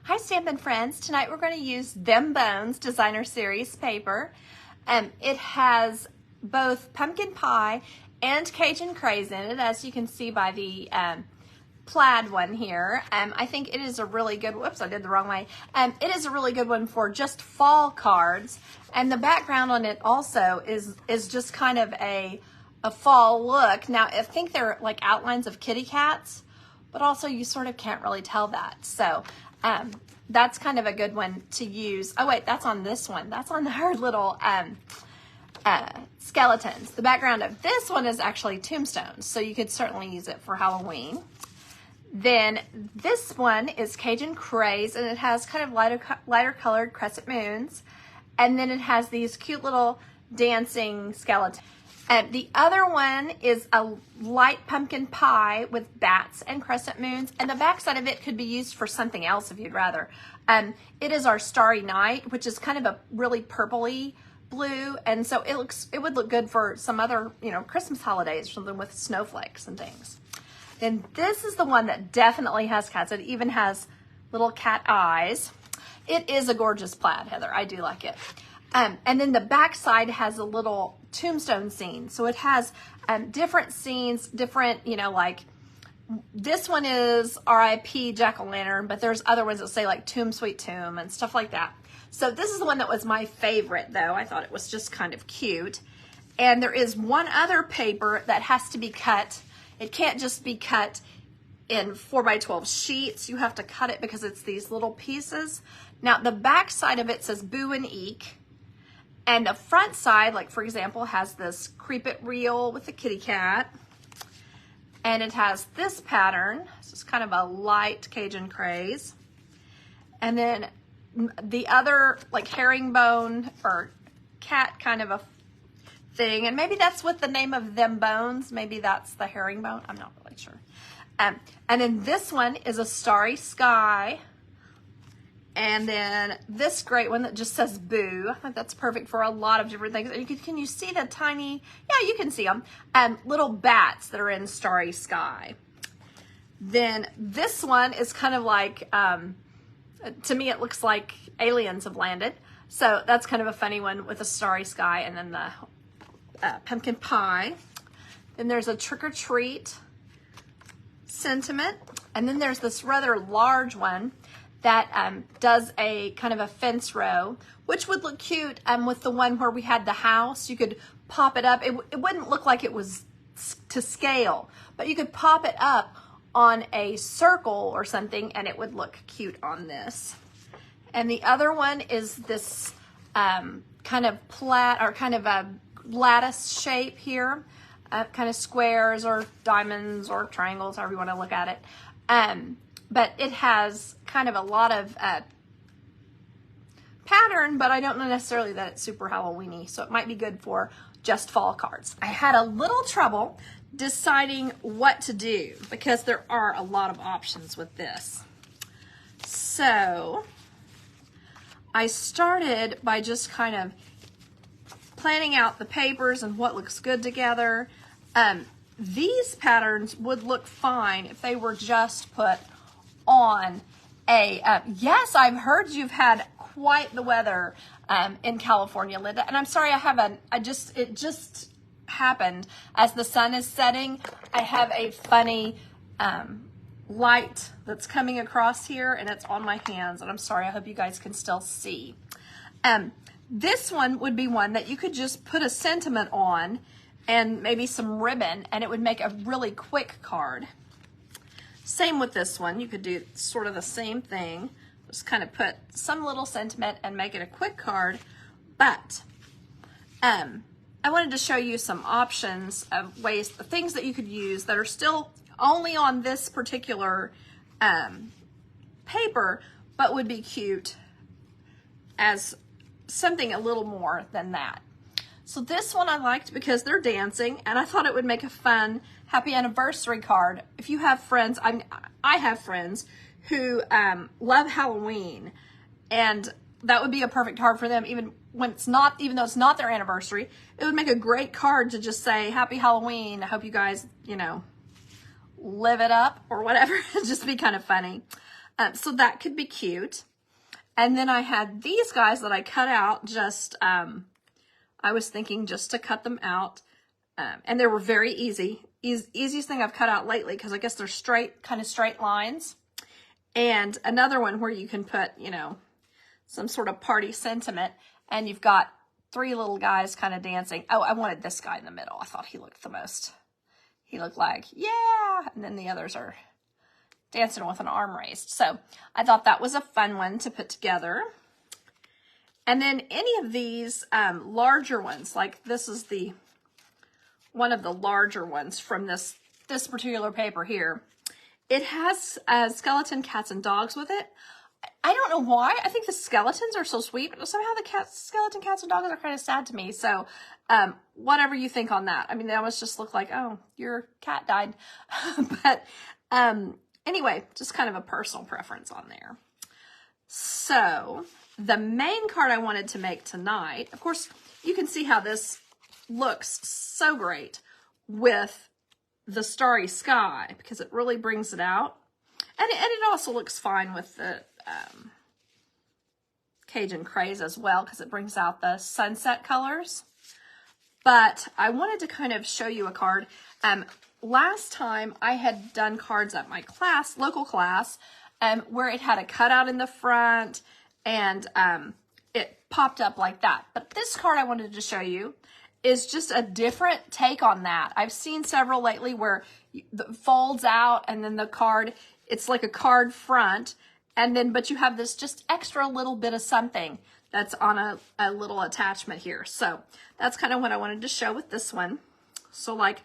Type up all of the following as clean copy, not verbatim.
Hi Stampin' friends, tonight we're going to use Them Bones Designer Series paper. It has both pumpkin pie and Cajun craze in it, as you can see by the plaid one here. I think it is a really good, whoops, I did the wrong way. It is a really good one for just fall cards, and the background on it also is just kind of a fall look. Now I think they're like outlines of kitty cats, but also you sort of can't really tell that. So that's kind of a good one to use. Oh wait, that's on this one. That's on her little skeletons. The background of this one is actually tombstones, so you could certainly use it for Halloween. Then this one is Cajun Craze, and it has kind of lighter colored crescent moons, and then it has these cute little dancing skeletons. The other one is a light pumpkin pie with bats and crescent moons, and the backside of it could be used for something else if you'd rather. It is our Starry Night, which is kind of a really purpley blue, and so it would look good for some other, Christmas holidays, something with snowflakes and things. Then this is the one that definitely has cats. It even has little cat eyes. It is a gorgeous plaid, Heather. I do like it. And then the back side has a little tombstone scene. So it has different scenes, different, like this one is R.I.P. Jack-o'-lantern, but there's other ones that say like Tomb Sweet Tomb and stuff like that. So this is the one that was my favorite, though. I thought it was just kind of cute. And there is one other paper that has to be cut. It can't just be cut in 4x12 sheets. You have to cut it because it's these little pieces. Now the back side of it says Boo and Eek. And the front side, like for example, has this Creep It Real with the kitty cat. And it has this pattern. This is kind of a light Cajun Craze. And then the other like herringbone or cat kind of a thing. And maybe that's what the name of Them Bones. Maybe that's the herringbone. I'm not really sure. And then this one is a Starry Sky. And then this great one that just says Boo. I think that's perfect for a lot of different things. And can you see the tiny, yeah, you can see them, little bats that are in Starry Sky. Then this one is kind of like, to me it looks like aliens have landed. So that's kind of a funny one with a Starry Sky, and then the pumpkin pie. Then there's a Trick or Treat sentiment. And then there's this rather large one that does a kind of a fence row, which would look cute with the one where we had the house. You could pop it up. It wouldn't look like it was to scale, but you could pop it up on a circle or something and it would look cute on this. And the other one is this kind of plaid or kind of a lattice shape here, kind of squares or diamonds or triangles, however you want to look at it. But it has kind of a lot of pattern, but I don't know necessarily that it's super Halloween-y, so it might be good for just fall cards. I had a little trouble deciding what to do because there are a lot of options with this. So I started by just kind of planning out the papers and what looks good together. These patterns would look fine if they were just put on a, yes, I've heard you've had quite the weather in California, Linda, and I'm sorry I haven't, it just happened as the sun is setting. I have a funny light that's coming across here and it's on my hands, and I'm sorry, I hope you guys can still see. This one would be one that you could just put a sentiment on and maybe some ribbon, and it would make a really quick card. Same with this one. You could do sort of the same thing. Just kind of put some little sentiment and make it a quick card. But I wanted to show you some options of ways, the things that you could use that are still only on this particular paper, but would be cute as something a little more than that. So this one I liked because they're dancing, and I thought it would make a fun happy anniversary card. If you have friends, I have friends who love Halloween, and that would be a perfect card for them. Even though it's not their anniversary, it would make a great card to just say Happy Halloween. I hope you guys, live it up or whatever. It'd just be kind of funny. So that could be cute. And then I had these guys that I cut out just, I was thinking just to cut them out. And they were very easy. Easiest thing I've cut out lately because I guess they're straight, kind of straight lines. And another one where you can put, you know, some sort of party sentiment. And you've got 3 little guys kind of dancing. Oh, I wanted this guy in the middle. I thought he looked the most. He looked like, yeah. And then the others are dancing with an arm raised. So I thought that was a fun one to put together. And then any of these larger ones, like this is one of the larger ones from this particular paper here. It has skeleton cats and dogs with it. I don't know why. I think the skeletons are so sweet, but somehow the skeleton cats and dogs are kind of sad to me. So whatever you think on that. I mean, they almost just look like, oh, your cat died. But anyway, just kind of a personal preference on there. So the main card I wanted to make tonight, of course, you can see how this looks so great with the starry sky because it really brings it out. And it also looks fine with the Cajun Craze as well because it brings out the sunset colors. But I wanted to kind of show you a card. Last time I had done cards at my class, local class, where it had a cutout in the front and it popped up like that. But this card I wanted to show you is just a different take on that. I've seen several lately where it folds out and then the card, it's like a card front, and then, but you have this just extra little bit of something that's on a little attachment here. So that's kind of what I wanted to show with this one. So like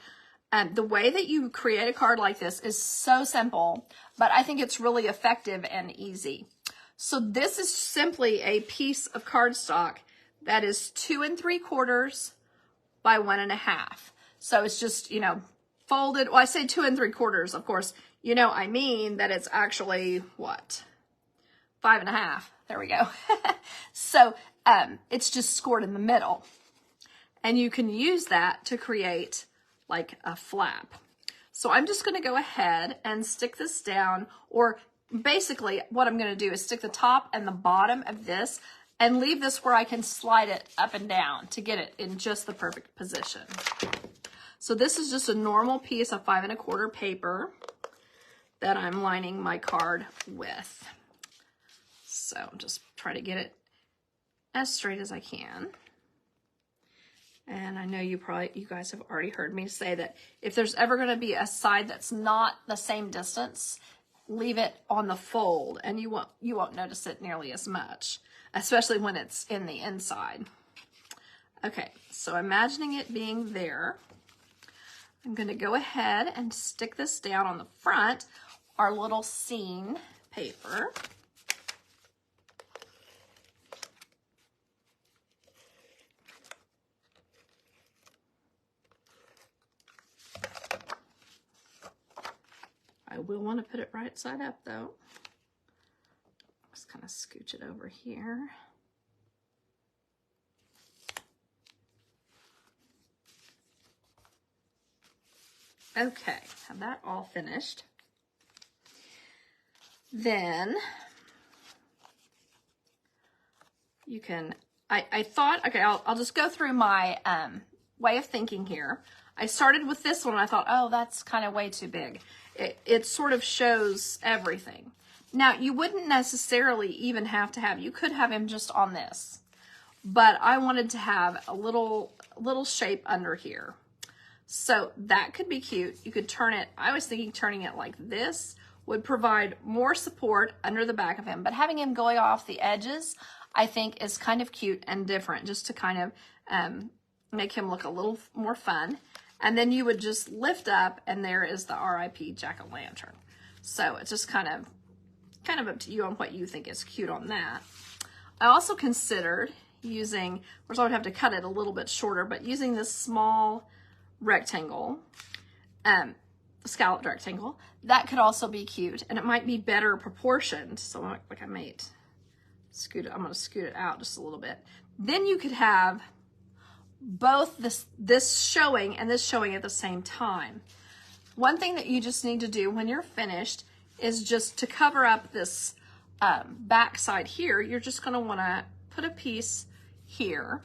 the way that you create a card like this is so simple, but I think it's really effective and easy. So this is simply a piece of cardstock that is 2 3/4 by 1 1/2. So it's just, you know, folded. Well, I say 2 3/4, of course, you know, I mean that it's actually what? 5 1/2. There we go. So it's just scored in the middle. And you can use that to create like a flap. So I'm just going to go ahead and stick this down, or basically what I'm going to do is stick the top and the bottom of this and leave this where I can slide it up and down to get it in just the perfect position. So this is just a normal piece of 5 1/4 paper that I'm lining my card with. So just try to get it as straight as I can. And I know you guys have already heard me say that if there's ever going to be a side that's not the same distance, leave it on the fold and you won't notice it nearly as much, especially when it's in the inside. Okay, so imagining it being there, I'm going to go ahead and stick this down on the front, our little scene paper. I will want to put it right side up though. Just kind of scooch it over here. Okay, have that all finished. Then you can, I thought, okay, I'll just go through my way of thinking here. I started with this one and I thought, oh, that's kind of way too big. It sort of shows everything. Now, you wouldn't necessarily even have to have, you could have him just on this, but I wanted to have a little shape under here. So that could be cute. You could turn it, I was thinking turning it like this would provide more support under the back of him, but having him going off the edges, I think is kind of cute and different, just to kind of make him look a little more fun. And then you would just lift up and there is the RIP Jack-o'-lantern. So it's just kind of up to you on what you think is cute on that. I also considered using, of course I would have to cut it a little bit shorter, but using this small rectangle, scalloped rectangle, that could also be cute, and it might be better proportioned. So like I might scoot it, I'm going to scoot it out just a little bit. Then you could have both this showing and this showing at the same time. One thing that you just need to do when you're finished is just to cover up this back side here, you're just going to want to put a piece here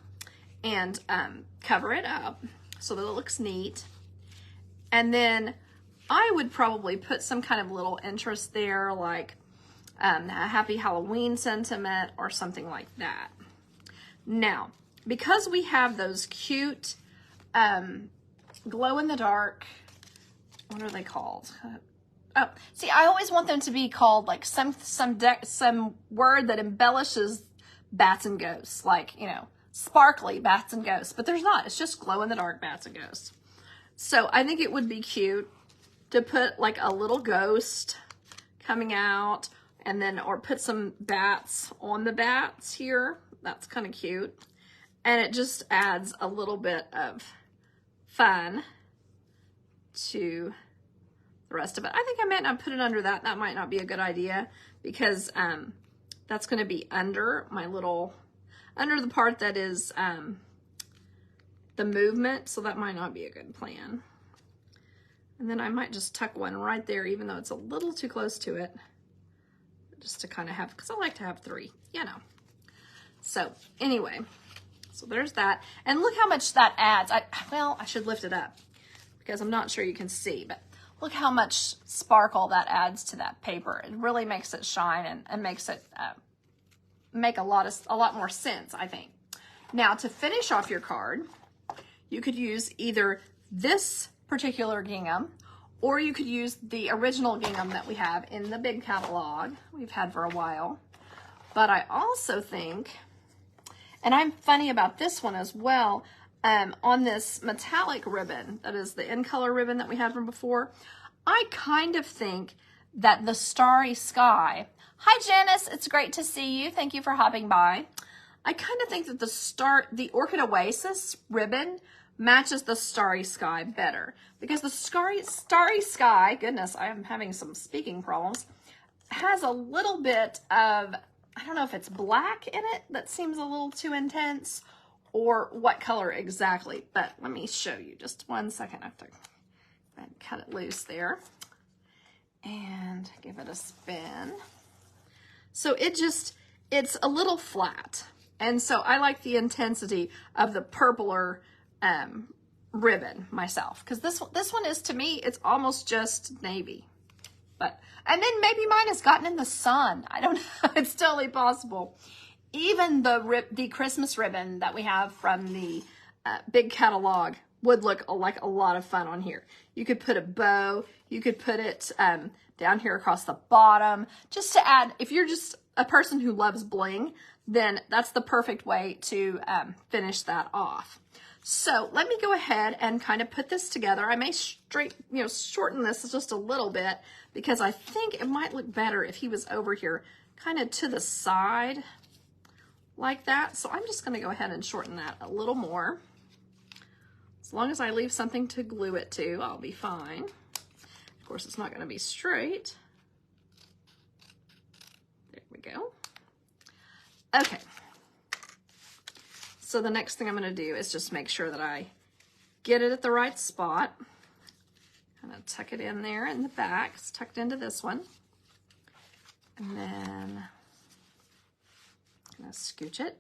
and cover it up so that it looks neat. And then I would probably put some kind of little interest there, like a happy Halloween sentiment or something like that. Now, because we have those cute glow in the dark, what are they called? Oh, see, I always want them to be called like some word that embellishes bats and ghosts, like, you know, sparkly bats and ghosts, but there's not. It's just glow in the dark bats and ghosts. So I think it would be cute to put like a little ghost coming out, and then, or put some bats on the bats here. That's kind of cute. And it just adds a little bit of fun to the rest of it. I think I might not put it under that. That might not be a good idea, because that's going to be under my little, under the part that is the movement. So that might not be a good plan. And then I might just tuck one right there, even though it's a little too close to it, just to kind of have, because I like to have three, you know. So anyway, so there's that. And look how much that adds. Well, I should lift it up because I'm not sure you can see, but look how much sparkle that adds to that paper. It really makes it shine and makes it make a lot more sense, I think. Now, to finish off your card, you could use either this particular gingham, or you could use the original gingham that we have in the big catalog we've had for a while. But I also think, and I'm funny about this one as well, on this metallic ribbon, that is the in color ribbon that we had from before, I kind of think that the starry sky, hi Janice, it's great to see you, thank you for hopping by. I kind of think that the Orchid Oasis ribbon matches the starry sky better, because the starry sky, goodness, I am having some speaking problems, has a little bit of, I don't know if it's black in it that seems a little too intense, or what color exactly, but let me show you. Just 1 second. I have to cut it loose there and give it a spin. So it's a little flat, and so I like the intensity of the purpler ribbon myself, because this one is, to me, it's almost just navy. But, and then maybe mine has gotten in the sun. I don't know. It's totally possible. Even the Christmas ribbon that we have from the big catalog would look like a lot of fun on here. You could put a bow. You could put it down here across the bottom, just to add, if you're just a person who loves bling, then that's the perfect way to finish that off. So let me go ahead and kind of put this together. I may shorten this just a little bit, because I think it might look better if he was over here kind of to the side like that. So I'm just going to go ahead and shorten that a little more. As long as I leave something to glue it to, I'll be fine. Of course, it's not going to be straight. There we go. Okay. So the next thing I'm going to do is just make sure that I get it at the right spot. Kind of tuck it in there in the back. It's tucked into this one. And then I'm going to scooch it.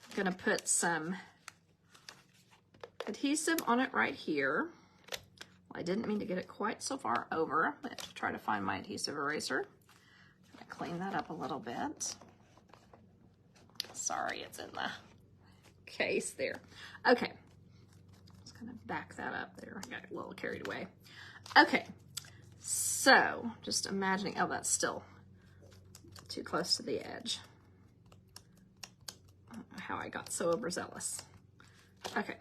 I'm going to put some adhesive on it right here. Well, I didn't mean to get it quite so far over. I have to try to find my adhesive eraser. I'm going to clean that up a little bit. Sorry, it's in the case there. Okay, just gonna back that up there. I got a little carried away. Okay, so just imagining, oh, that's still too close to the edge. I don't know how I got so overzealous. Okay,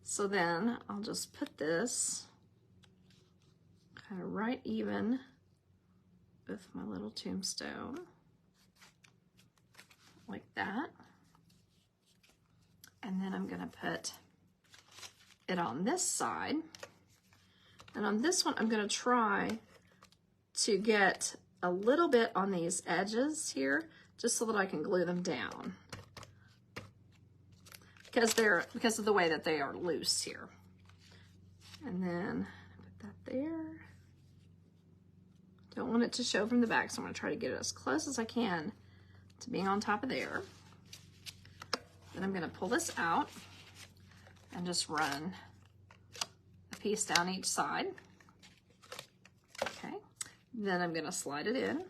so then I'll just put this kind of right even with my little tombstone, like that. And then I'm going to put it on this side. And on this one, I'm going to try to get a little bit on these edges here, just so that I can glue them down. Because of the way that they are loose here. And then put that there. Don't want it to show from the back, so I'm going to try to get it as close as I can to being on top of there. Then I'm going to pull this out and just run a piece down each side. Okay, then I'm going to slide it in.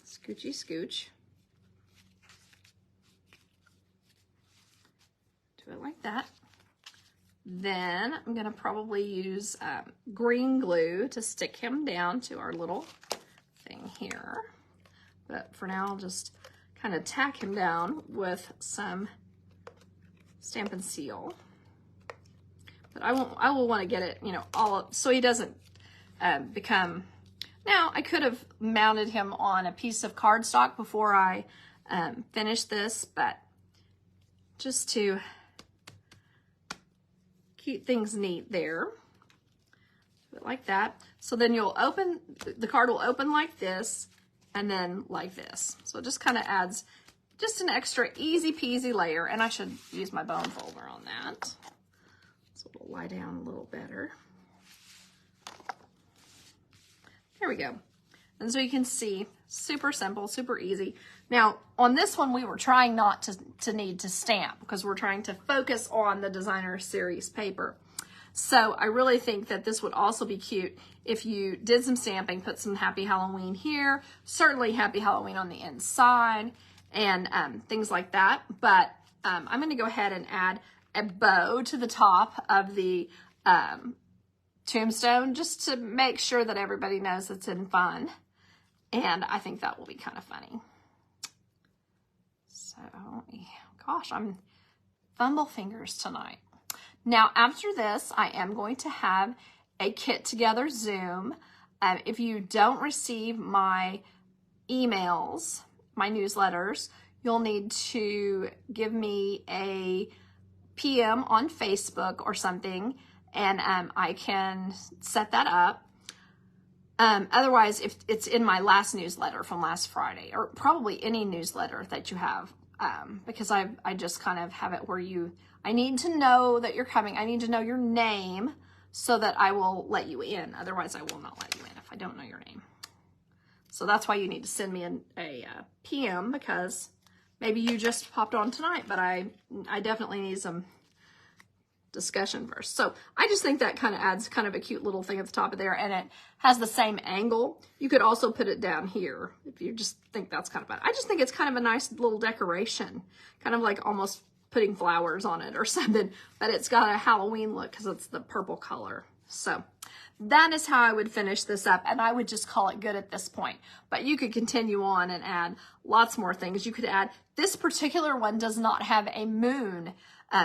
Scoochy scooch. Do it like that. Then I'm going to probably use green glue to stick him down to our little thing here. But for now, I'll just kind of tack him down with some Stampin' Seal. But I will want to get it, you know, all up so he doesn't become. Now, I could have mounted him on a piece of cardstock before I finished this, but just to keep things neat there, like that. So then you'll open, the card will open like this, and then like this. So it just kind of adds just an extra easy peasy layer, and I should use my bone folder on that. So it'll lie down a little better. There we go. And so you can see, super simple, super easy. Now, on this one, we were trying not to need to stamp because we're trying to focus on the designer series paper. So I really think that this would also be cute if you did some stamping, put some Happy Halloween here, certainly Happy Halloween on the inside, and things like that. But I'm going to go ahead and add a bow to the top of the tombstone just to make sure that everybody knows it's in fun. And I think that will be kind of funny. So, gosh, I'm fumble fingers tonight. Now, after this, I am going to have a Kit Together Zoom. If you don't receive my emails, my newsletters, you'll need to give me a PM on Facebook or something, and I can set that up. Otherwise, if it's in my last newsletter from last Friday, or probably any newsletter that you have, because I just kind of have it where I need to know that you're coming. I need to know your name so that I will let you in. Otherwise, I will not let you in if I don't know your name. So that's why you need to send me a PM, because maybe you just popped on tonight, but I definitely need some discussion first. So I just think that kind of adds kind of a cute little thing at the top of there, and it has the same angle. You could also put it down here if you just think that's kind of bad. I just think it's kind of a nice little decoration, kind of like almost putting flowers on it or something, but it's got a Halloween look because it's the purple color. So that is how I would finish this up, and I would just call it good at this point. But you could continue on and add lots more things. You could add, this particular one does not have a moon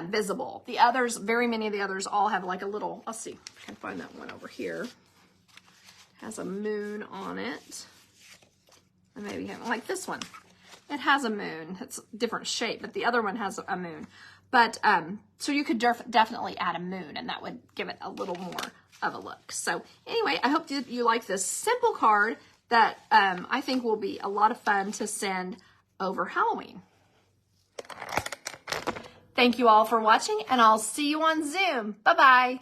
visible. The others, very many of the others all have like a little, let's see, I can find that one over here. Has a moon on it. And maybe like this one. It has a moon. It's a different shape, but the other one has a moon. But so you could definitely add a moon, and that would give it a little more of a look. So anyway, I hope you like this simple card that I think will be a lot of fun to send over Halloween. Thank you all for watching, and I'll see you on Zoom. Bye-bye.